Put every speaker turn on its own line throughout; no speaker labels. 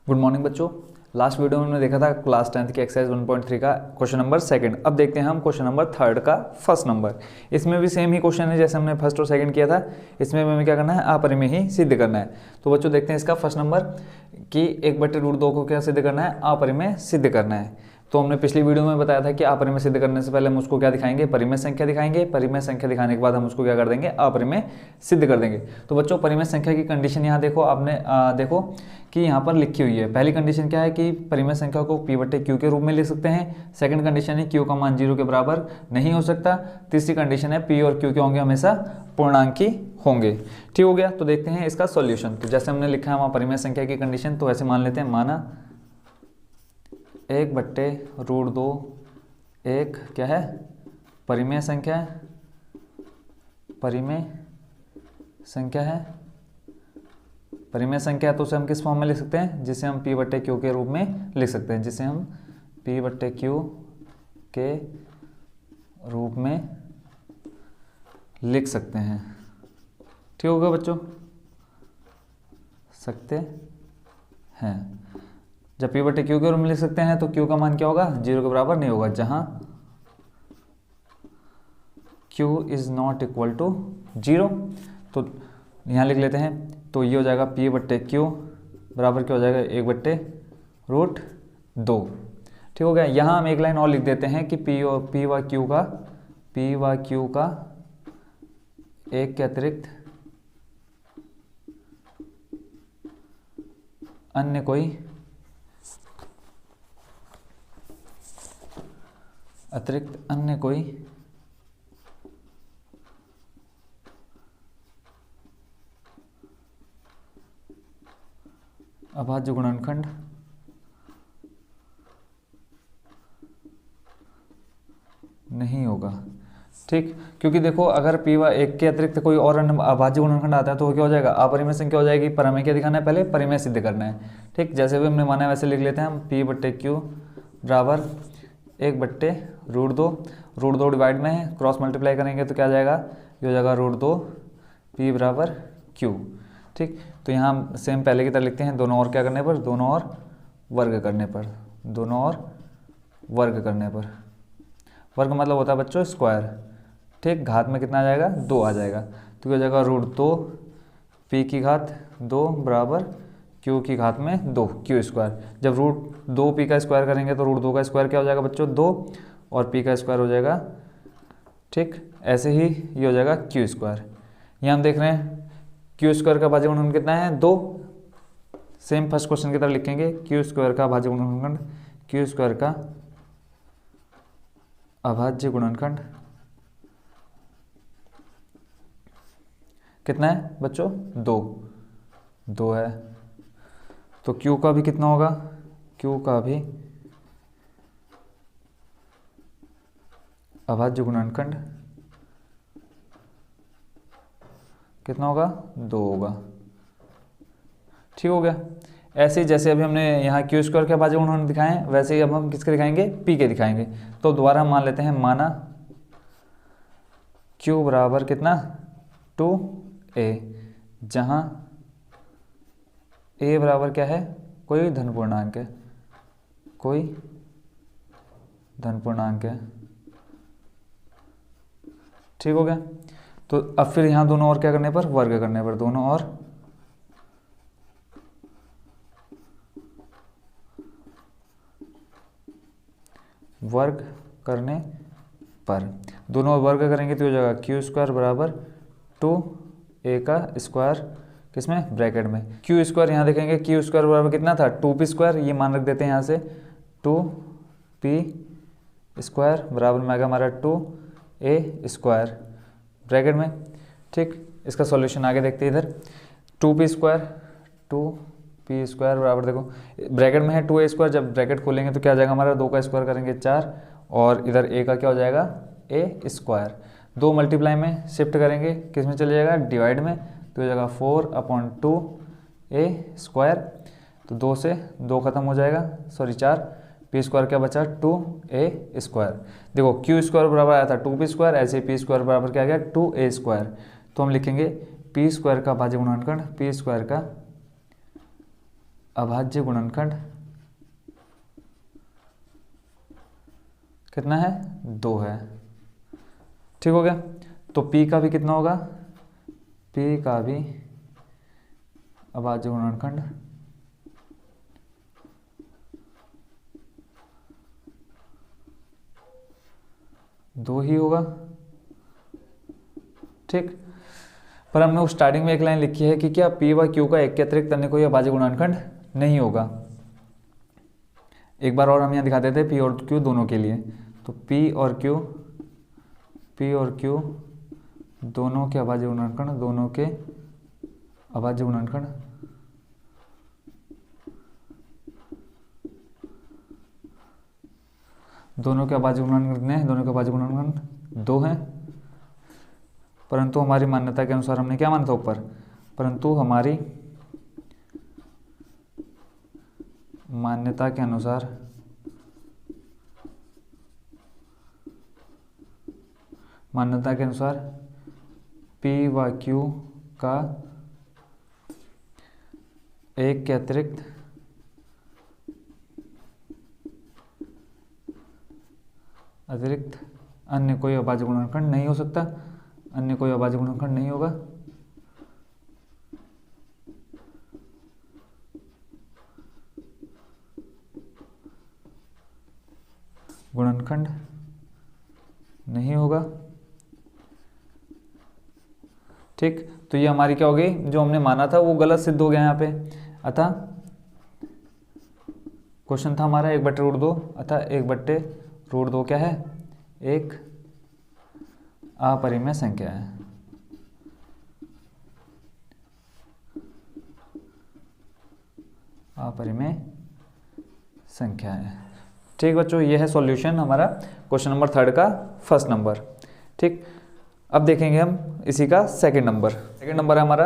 Good morning बच्चों। Last video में हमने देखा था क्लास 10th की एक्सरसाइज 1.3 का क्वेश्चन नंबर सेकंड। अब देखते हैं हम क्वेश्चन नंबर थर्ड का फर्स्ट नंबर। इसमें भी सेम ही क्वेश्चन है जैसे हमने फर्स्ट और सेकंड किया था। इसमें हमें क्या करना है, अपरिमेय ही सिद्ध करना है। तो बच्चों देखते हैं इसका फर्स्ट नंबर कि 1/√2 को क्या सिद्ध करना है, अपरिमेय सिद्ध करना है। तो हमने पिछली वीडियो में बताया था कि अपरिमेय सिद्ध करने से पहले हम उसको क्या दिखाएंगे, परिमेय संख्या दिखाएंगे। परिमेय संख्या दिखाने के बाद हम उसको क्या कर देंगे, अपरिमेय सिद्ध कर देंगे। तो बच्चों परिमेय संख्या की कंडीशन यहाँ देखो, आपने देखो कि यहाँ पर लिखी हुई है। पहली कंडीशन क्या है कि परिमेय संख्या को p/q के रूप में लिख सकते हैं। सेकंड कंडीशन है q का मान 0 के बराबर नहीं हो सकता। तीसरी कंडीशन है p और q के होंगे हमेशा पूर्णांकी होंगे। ठीक हो गया। तो देखते हैं इसका सॉल्यूशन। तो जैसे हमने लिखा है वहाँ परिमेय संख्या की कंडीशन, तो ऐसे मान लेते हैं, माना 1/√2 एक क्या है, परिमेय संख्या है, परिमेय संख्या है। परिमेय संख्या तो उसे हम किस फॉर्म में लिख सकते हैं, जिसे हम p/q के रूप में लिख सकते हैं, जिसे हम p/q के रूप में लिख सकते हैं। ठीक होगा बच्चों, सकते हैं। जब p/q के रूप में लिख सकते हैं तो q का मान क्या होगा, 0 के बराबर नहीं होगा, जहां q is not equal to 0। तो यहाँ लिख लेते हैं। तो ये हो जाएगा p/q बराबर क्या हो जाएगा, 1/√2। ठीक हो गया। यहाँ हम एक लाइन और लिख देते हैं कि p व q का एक के अतिरिक्त अन्य कोई अभाज्य गुणनखंड नहीं होगा। ठीक, क्योंकि देखो अगर p/1 के अतिरिक्त कोई और अन्य अभाज्य गुणनखंड आता है तो क्या हो जाएगा, अपरिमेय संख्या हो जाएगी। पर हमें क्या दिखाना है, पहले परिमेय सिद्ध करना है। ठीक, जैसे भी हमने माना है वैसे लिख लेते हैं हम। p/q बराबर 1/√2। √2 डिवाइड में है, क्रॉस मल्टीप्लाई करेंगे तो क्या आ जाएगा, ये हो जाएगा √2 p बराबर q। ठीक, तो यहाँ हम सेम पहले की तरह लिखते हैं, दोनों और क्या करने पर, दोनों और वर्ग करने पर। वर्ग मतलब होता है बच्चों स्क्वायर। ठीक, घात में कितना आ जाएगा, 2 आ जाएगा। तो क्या हो जाएगा, √2 p की घात 2 बराबर q की घात में 2 q²। जब √2 p का स्क्वायर करेंगे तो √2 का स्क्वायर क्या हो जाएगा बच्चों, 2, और p का स्क्वायर हो जाएगा। ठीक, ऐसे ही ये हो जाएगा q²। यहाँ हम देख रहे हैं q² का भाज्य गुणनखंड कितना है, 2। सेम फर्स्ट क्वेश्चन की तरह लिखेंगे, q² का भाज्य गुणनखंड, q² का अभाज्य गुणनखंड कितना है बच्चों, 2 है। तो q का भी कितना होगा, q का भी अभाज्य गुणनखंड कितना होगा, 2 होगा। ठीक हो गया। ऐसे ही जैसे अभी हमने यहाँ q² के अभाज्य गुणनखंड दिखाए हैं, वैसे ही अब हम किसके दिखाएंगे, p के दिखाएंगे। तो दोबारा हम मान लेते हैं, माना q बराबर कितना, 2a, जहाँ a बराबर क्या है, कोई धन पूर्णांक है। ठीक हो गया। तो अब फिर यहाँ दोनों और क्या करने पर, वर्ग करने पर, दोनों और वर्ग करने पर, दोनों वर्ग करेंगे तो हो जाएगा q² बराबर 2a का स्क्वायर, किसमें, ब्रैकेट में। q², यहाँ देखेंगे q² बराबर कितना था, 2p²। ये मान रख देते हैं यहाँ से, 2p² बराबर में आएगा हमारा 2a² ब्रैकेट में। ठीक, इसका सॉल्यूशन आगे देखते हैं। इधर 2p² बराबर, देखो ब्रैकेट में है 2a², जब ब्रैकेट खोलेंगे तो क्या आ जाएगा हमारा, 2 का स्क्वायर करेंगे 4, और इधर a का क्या हो जाएगा, a²। 2 मल्टीप्लाई में शिफ्ट करेंगे, किस में चले जाएगा, डिवाइड में, तो हो जाएगा 4/2a²। तो 2 से 2 खत्म हो जाएगा, सॉरी 4, p² क्या बचा, 2a²। देखो q² बराबर आया था 2p², ऐसे p² बराबर क्या आ गया, 2a²। तो हम लिखेंगे p² का भाज्य गुणनखंड, p² का अभाज्य गुणनखंड कितना है, 2 है। ठीक हो गया। तो P का भी कितना होगा, P का भी अभाज्य गुणनखंड 2 ही होगा। ठीक, पर हमने उस स्टार्टिंग में एक लाइन लिखी है कि क्या P व Q का एक के अतिरिक्त अन्य कोई अभाज्य गुणनखंड नहीं होगा। एक बार और हम यहाँ दिखा देते हैं P और Q दोनों के लिए। तो P और Q दोनों के अभाज्य गुणनखंड, दोनों के अभाज्य गुणनखंड दोनों के अभाज्य गुणनखंड कितने हैं, दोनों के अभाज्य गुणनखंड 2 हैं। परंतु हमारी मान्यता के अनुसार हमने क्या माना था ऊपर, परंतु हमारी मान्यता के अनुसार P व Q का एक के अतिरिक्त अन्य कोई अभाज्य गुणनखंड नहीं हो सकता, अन्य कोई अभाज्य गुणनखंड नहीं होगा। गुणनखंड नहीं होगा। ठीक, तो ये हमारी क्या हो गई, जो हमने माना था वो गलत सिद्ध हो गया यहाँ पे। अतः क्वेश्चन था हमारा 1/√2, अतः 1/√2 क्या है, एक अपरिमेय संख्या है। अपरिमेय संख्या है। ठीक बच्चों, ये है सॉल्यूशन हमारा क्वेश्चन नंबर 3 का फर्स्ट नंबर। ठीक, अब देखेंगे हम इसी का सेकंड नंबर। सेकंड नंबर है हमारा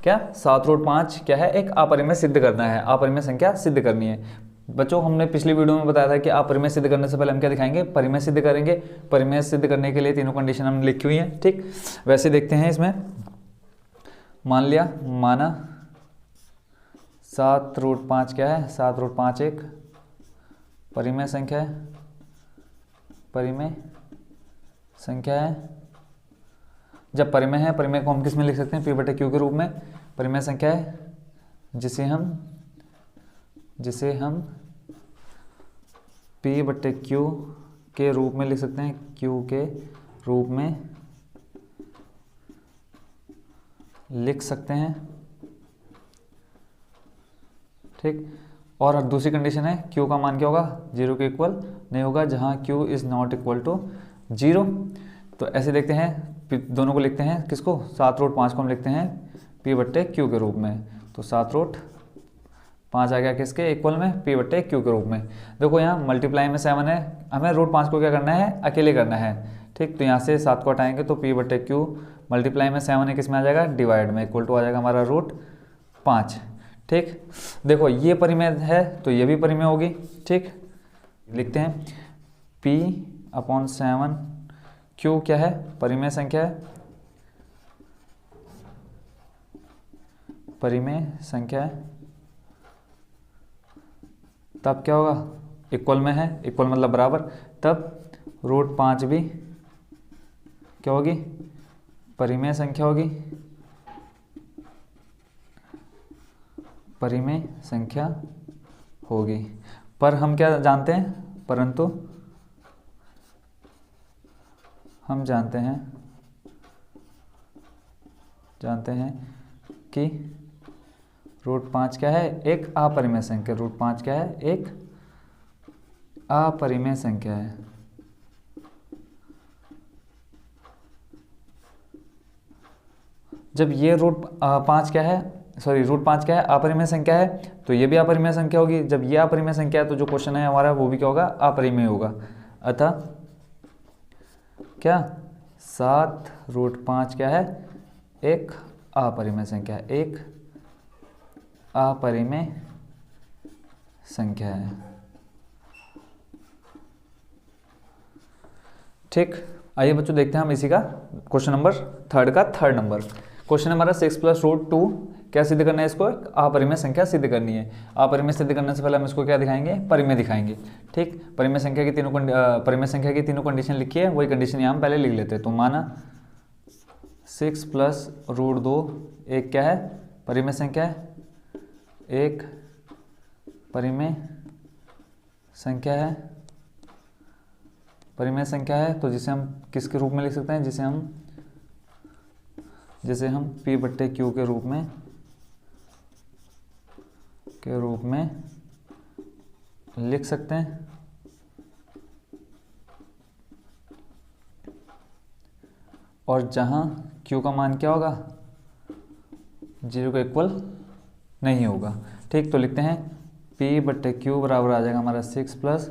क्या, 7√5 क्या है, एक अपरिमेय सिद्ध करना है, अपरिमेय संख्या सिद्ध करनी है। बच्चों हमने पिछली वीडियो में बताया था कि अपरिमेय सिद्ध करने से पहले हम क्या दिखाएंगे, परिमेय सिद्ध करेंगे। परिमेय सिद्ध करने के लिए तीनों कंडीशन हमने लिखी हुई हैं। ठीक, वैसे देखते हैं इसमें, माना 7√5 क्या है, 7√5 एक परिमेय संख्या है, परिमेय संख्या है। जब परिमेय है, परिमेय को हम किस में लिख सकते हैं, P/Q के रूप में। परिमेय संख्या है जिसे हम P/Q के रूप में लिख सकते हैं, Q के रूप में लिख सकते हैं। ठीक, और दूसरी कंडीशन है Q का मान क्या होगा, 0 के इक्वल नहीं होगा, जहां Q is not equal to 0। तो ऐसे देखते हैं, दोनों को लिखते हैं, किसको, 7√5 को हम लिखते हैं P/Q के रूप में। तो 7√5 आ गया किसके इक्वल में, P/Q के रूप में। देखो यहाँ मल्टीप्लाई में 7 है, हमें √5 को क्या करना है, अकेले करना है। ठीक, तो यहाँ से 7 को हटाएंगे तो P/Q मल्टीप्लाई में 7 है, किस में आ जाएगा, डिवाइड में, इक्वल टू आ जाएगा हमारा √5। ठीक, देखो ये परिमेय है तो ये भी परिमेय होगी। ठीक, लिखते हैं P/7, Q क्या है, परिमेय संख्या है, परिमेय संख्या है। तब क्या होगा, इक्वल में है, इक्वल मतलब बराबर, तब √5 भी क्या होगी, परिमेय संख्या होगी, परिमेय संख्या होगी। पर हम क्या जानते हैं, परंतु हम जानते हैं कि √5 क्या है, एक अपरिमेय संख्या। √5 क्या है, एक अपरिमेय संख्या है। जब ये √5 क्या है, √5 क्या है, अपरिमेय संख्या है, तो ये भी अपरिमेय संख्या होगी। जब ये अपरिमेय संख्या है तो जो क्वेश्चन है हमारा वो भी क्या होगा, अपरिमेय होगा। अतः क्या 7√5 क्या है, एक अपरिमेय संख्या, एक अपरिमेय संख्या है। ठीक, आइए बच्चों देखते हैं हम इसी का क्वेश्चन नंबर 3 का थर्ड नंबर। क्वेश्चन हमारा 6 + √2 क्या सिद्ध करना है, इसको अपरिमेय संख्या सिद्ध करनी है। अपरिमेय सिद्ध करने से पहले हम इसको क्या दिखाएंगे, परिमेय दिखाएंगे। ठीक, परिमेय संख्या की तीनों कंडीशन लिखी है, वही कंडीशन यहाँ हम पहले लिख लेते हैं। तो माना 6 + √2 एक क्या है, परिमेय संख्या है, एक परिमेय संख्या है, परिमेय संख्या है। तो जिसे हम किसके रूप में लिख सकते हैं, जिसे हम P/Q के रूप में लिख सकते हैं। और जहां Q का मान क्या होगा, 0 के इक्वल नहीं होगा। ठीक, तो लिखते हैं P/Q बराबर आ जाएगा हमारा 6 +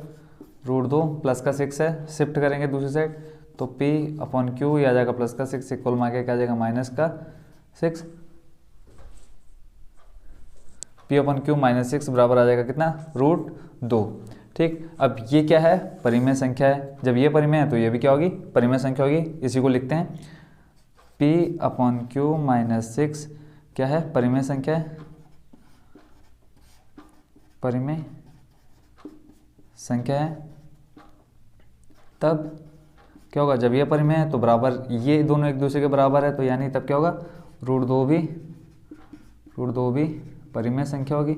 √2, प्लस का 6 है, शिफ्ट करेंगे दूसरी साइड तो P/Q ये आ जाएगा प्लस का 6, इक्वल में आगे क्या आ जाएगा माइनस का 6। P/Q -6 बराबर आ जाएगा कितना, √2। ठीक, अब ये क्या है, परिमेय संख्या है। जब ये परिमेय है तो ये भी क्या होगी, परिमेय संख्या होगी। इसी को लिखते हैं P/Q -6 क्या है, परिमेय संख्या है, परिमेय संख्या है। तब क्या होगा, जब ये परिमेय है तो बराबर, ये दोनों एक दूसरे के बराबर है, तो यानी तब क्या होगा, √2 भी परिमेय संख्या होगी।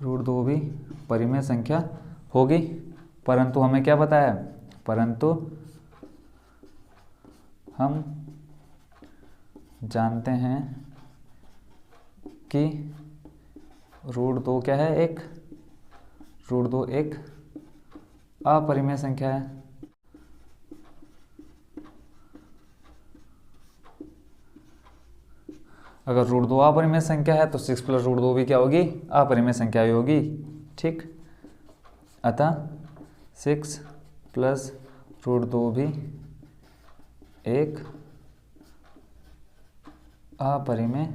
√2 भी परिमेय संख्या होगी। परंतु हमें क्या पता है, परंतु हम जानते हैं कि √2 क्या है, √2 एक अपरिमेय संख्या है। अगर √2 अपरिमेय संख्या है तो 6 + √2 भी क्या होगी, अपरिमेय संख्या ही होगी। ठीक, अतः 6 + √2 भी एक अपरिमेय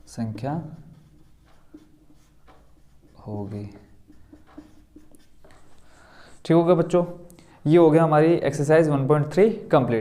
संख्या होगी। ठीक हो गया बच्चों, ये हो गया हमारी एक्सरसाइज 1.3 कंप्लीट।